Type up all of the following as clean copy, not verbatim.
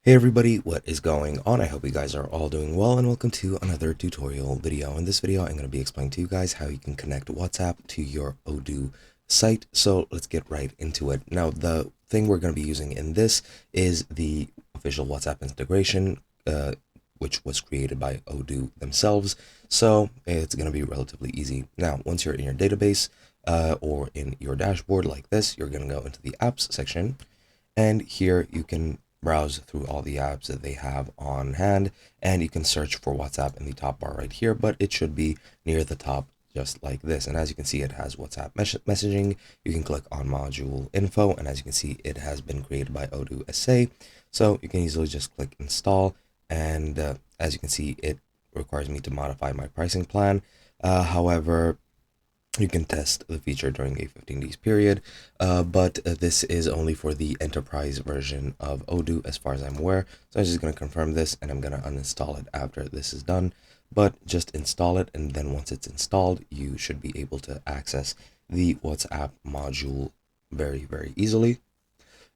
Hey everybody, what is going on? I hope you guys are all doing well and welcome to another tutorial video. In this video, I'm going to be explaining to you guys how you can connect WhatsApp to your Odoo site. So let's get right into it. Now, the thing we're going to be using in this is the official WhatsApp integration, which was created by Odoo themselves. So it's going to be relatively easy. Now, once you're in your database or in your dashboard like this, you're going to go into the apps section. And here you can browse through all the apps that they have on hand, and you can search for WhatsApp in the top bar right here, but it should be near the top just like this. And as you can see, it has WhatsApp messaging. You can click on module info, and as you can see, it has been created by Odoo SA. So you can easily just click install, and as you can see, it requires me to modify my pricing plan. However, you can test the feature during a 15 days period, but this is only for the enterprise version of Odoo as far as I'm aware. So I'm just going to confirm this, and I'm going to uninstall it after this is done. But just install it, and then once it's installed, you should be able to access the WhatsApp module very, very easily.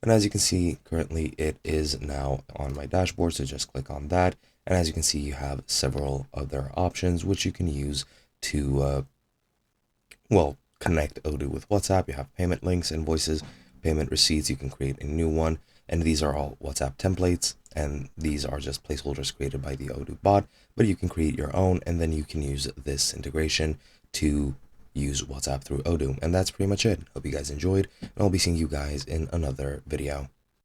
And as you can see, currently it is now on my dashboard, so just click on that. And as you can see, you have several other options which you can use to connect Odoo with WhatsApp. You have payment links, invoices, payment receipts. You can create a new one, and these are all WhatsApp templates, and these are just placeholders created by the Odoo bot, but you can create your own, and then you can use this integration to use WhatsApp through Odoo. And that's pretty much it. Hope you guys enjoyed, and I'll be seeing you guys in another video.